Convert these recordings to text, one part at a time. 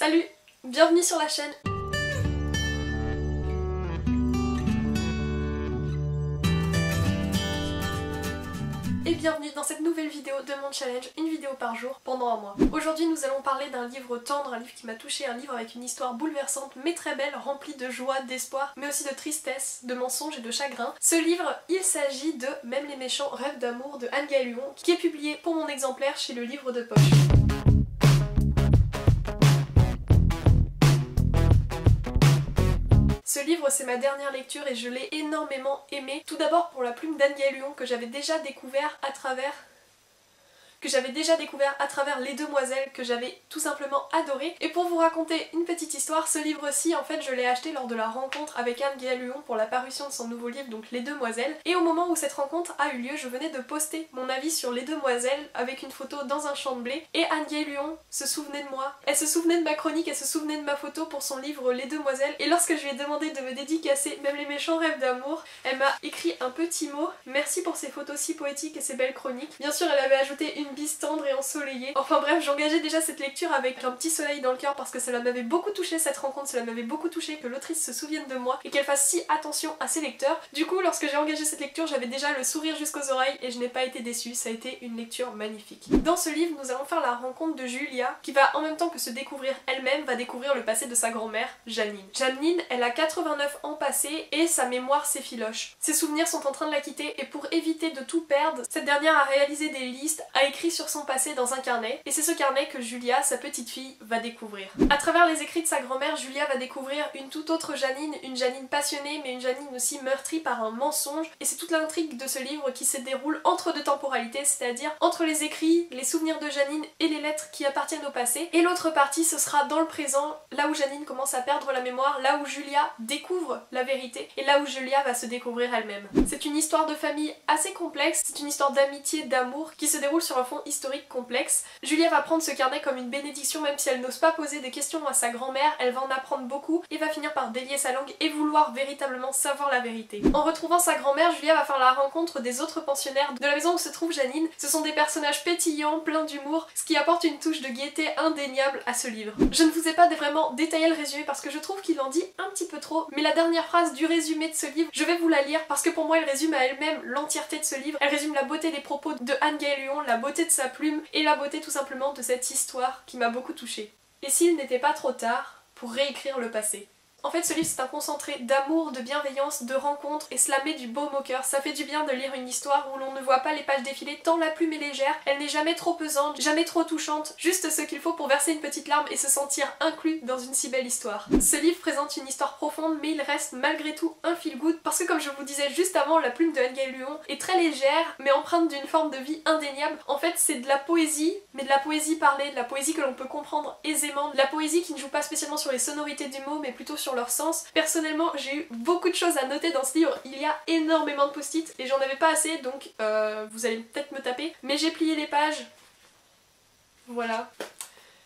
Salut, bienvenue sur la chaîne. Et bienvenue dans cette nouvelle vidéo de mon challenge, une vidéo par jour pendant un mois. Aujourd'hui nous allons parler d'un livre tendre, un livre qui m'a touchée, un livre avec une histoire bouleversante mais très belle, remplie de joie, d'espoir, mais aussi de tristesse, de mensonges et de chagrin. Ce livre, il s'agit de Même les méchants rêvent d'amour de Anne Galion, qui est publié pour mon exemplaire chez le livre de poche. Ce livre, c'est ma dernière lecture et je l'ai énormément aimé. Tout d'abord pour la plume d'Anne Galion que j'avais déjà découvert à travers Les Demoiselles, que j'avais tout simplement adoré. Et pour vous raconter une petite histoire, ce livre-ci, en fait, je l'ai acheté lors de la rencontre avec Anne Galion pour la parution de son nouveau livre, donc Les Demoiselles. Et au moment où cette rencontre a eu lieu, je venais de poster mon avis sur Les Demoiselles avec une photo dans un champ de blé. Et Anne Galion se souvenait de moi. Elle se souvenait de ma chronique, elle se souvenait de ma photo pour son livre Les Demoiselles. Et lorsque je lui ai demandé de me dédicacer Même les méchants rêvent d'amour, elle m'a écrit un petit mot. Merci pour ces photos si poétiques et ces belles chroniques. Bien sûr, elle avait ajouté une bise tendre et ensoleillée. Enfin bref, j'engageais déjà cette lecture avec un petit soleil dans le cœur parce que cela m'avait beaucoup touché cette rencontre, cela m'avait beaucoup touché que l'autrice se souvienne de moi et qu'elle fasse si attention à ses lecteurs. Du coup, lorsque j'ai engagé cette lecture, j'avais déjà le sourire jusqu'aux oreilles et je n'ai pas été déçue, ça a été une lecture magnifique. Dans ce livre, nous allons faire la rencontre de Julia qui va, en même temps que se découvrir elle-même, va découvrir le passé de sa grand-mère, Janine. Janine, elle a 89 ans passés et sa mémoire s'effiloche. Ses souvenirs sont en train de la quitter et pour éviter de tout perdre, cette dernière a réalisé des listes, a écrit sur son passé dans un carnet, et c'est ce carnet que Julia, sa petite fille, va découvrir. À travers les écrits de sa grand-mère, Julia va découvrir une toute autre Janine, une Janine passionnée mais une Janine aussi meurtrie par un mensonge, et c'est toute l'intrigue de ce livre qui se déroule entre deux temporalités, c'est-à-dire entre les écrits, les souvenirs de Janine et les lettres qui appartiennent au passé, et l'autre partie ce sera dans le présent, là où Janine commence à perdre la mémoire, là où Julia découvre la vérité, et là où Julia va se découvrir elle-même. C'est une histoire de famille assez complexe, c'est une histoire d'amitié, d'amour, qui se déroule sur un fond historique complexe. Julia va prendre ce carnet comme une bénédiction, même si elle n'ose pas poser des questions à sa grand-mère, elle va en apprendre beaucoup et va finir par délier sa langue et vouloir véritablement savoir la vérité. En retrouvant sa grand-mère, Julia va faire la rencontre des autres pensionnaires de la maison où se trouve Janine. Ce sont des personnages pétillants, pleins d'humour, ce qui apporte une touche de gaieté indéniable à ce livre. Je ne vous ai pas vraiment détaillé le résumé parce que je trouve qu'il en dit un petit peu trop, mais la dernière phrase du résumé de ce livre, je vais vous la lire parce que pour moi elle résume à elle-même l'entièreté de ce livre. Elle résume la beauté des propos de Anne Galion, la beauté de sa plume et la beauté tout simplement de cette histoire qui m'a beaucoup touchée. Et s'il n'était pas trop tard pour réécrire le passé? En fait, ce livre, c'est un concentré d'amour, de bienveillance, de rencontres, et cela met du baume au cœur. Ça fait du bien de lire une histoire où l'on ne voit pas les pages défiler tant la plume est légère, elle n'est jamais trop pesante, jamais trop touchante, juste ce qu'il faut pour verser une petite larme et se sentir inclus dans une si belle histoire. Ce livre présente une histoire profonde, mais il reste malgré tout un feel good, parce que comme je vous disais juste avant, la plume de Anne Galion est très légère, mais empreinte d'une forme de vie indéniable. En fait, c'est de la poésie, mais de la poésie parlée, de la poésie que l'on peut comprendre aisément, de la poésie qui ne joue pas spécialement sur les sonorités du mot, mais plutôt sur leur sens. Personnellement, j'ai eu beaucoup de choses à noter dans ce livre, il y a énormément de post-it et j'en avais pas assez, donc vous allez peut-être me taper, mais j'ai plié les pages. Voilà.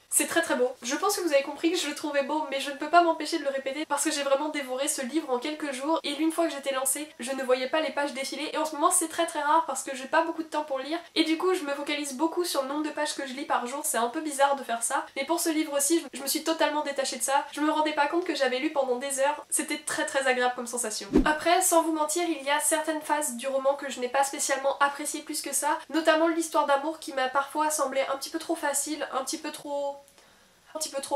C'est très très beau. Je pense que vous avez compris que je le trouvais beau, mais je ne peux pas m'empêcher de le répéter parce que j'ai vraiment dévoré ce livre en quelques jours et une fois que j'étais lancée, je ne voyais pas les pages défiler et en ce moment c'est très très rare parce que j'ai pas beaucoup de temps pour lire et du coup je me focalise beaucoup sur le nombre de pages que je lis par jour, c'est un peu bizarre de faire ça, mais pour ce livre aussi, je me suis totalement détachée de ça, je me rendais pas compte que j'avais lu pendant des heures, c'était très très agréable comme sensation. Après, sans vous mentir, il y a certaines phases du roman que je n'ai pas spécialement appréciées plus que ça, notamment l'histoire d'amour qui m'a parfois semblé un petit peu trop facile, un petit peu trop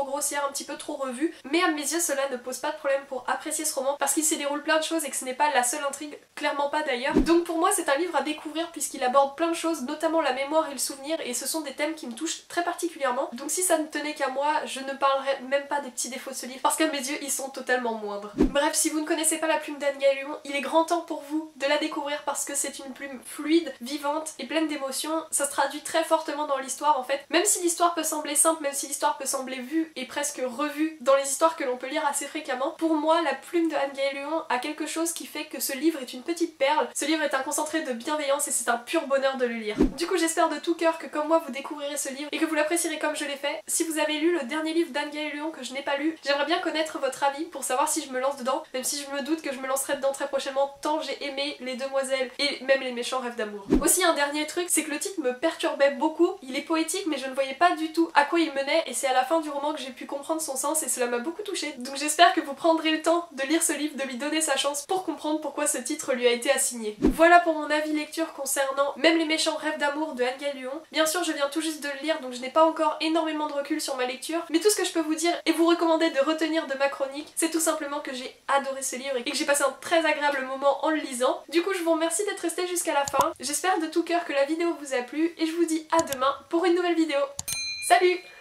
grossière, un petit peu trop revue, mais à mes yeux cela ne pose pas de problème pour apprécier ce roman parce qu'il s'y déroule plein de choses et que ce n'est pas la seule intrigue, clairement pas d'ailleurs. Donc pour moi c'est un livre à découvrir puisqu'il aborde plein de choses, notamment la mémoire et le souvenir, et ce sont des thèmes qui me touchent très particulièrement. Donc si ça ne tenait qu'à moi, je ne parlerais même pas des petits défauts de ce livre parce qu'à mes yeux ils sont totalement moindres. Bref, si vous ne connaissez pas la plume d'Anne Galion, il est grand temps pour vous de la découvrir parce que c'est une plume fluide, vivante et pleine d'émotions. Ça se traduit très fortement dans l'histoire en fait. Même si l'histoire peut sembler simple, même si l'histoire peut sembler vue et presque revue dans les histoires que l'on peut lire assez fréquemment, pour moi la plume de Anne Galion a quelque chose qui fait que ce livre est une petite perle. Ce livre est un concentré de bienveillance et c'est un pur bonheur de le lire. Du coup j'espère de tout cœur que comme moi vous découvrirez ce livre et que vous l'apprécierez comme je l'ai fait. Si vous avez lu le dernier livre d'Anne Galion que je n'ai pas lu, j'aimerais bien connaître votre avis pour savoir si je me lance dedans, même si je me doute que je me lancerai dedans très prochainement tant j'ai aimé Les Demoiselles et même Les Méchants Rêvent d'amour. Aussi un dernier truc, c'est que le titre me perturbait beaucoup, il est poétique mais je ne voyais pas du tout à quoi il menait et c'est à la fin du roman que j'ai pu comprendre son sens et cela m'a beaucoup touchée. Donc j'espère que vous prendrez le temps de lire ce livre, de lui donner sa chance pour comprendre pourquoi ce titre lui a été assigné. Voilà pour mon avis lecture concernant Même les méchants rêves d'amour de Anne Galluen. Bien sûr je viens tout juste de le lire donc je n'ai pas encore énormément de recul sur ma lecture, mais tout ce que je peux vous dire et vous recommander de retenir de ma chronique, c'est tout simplement que j'ai adoré ce livre et que j'ai passé un très agréable moment en le lisant. Du coup je vous remercie d'être resté jusqu'à la fin, j'espère de tout cœur que la vidéo vous a plu et je vous dis à demain pour une nouvelle vidéo. Salut!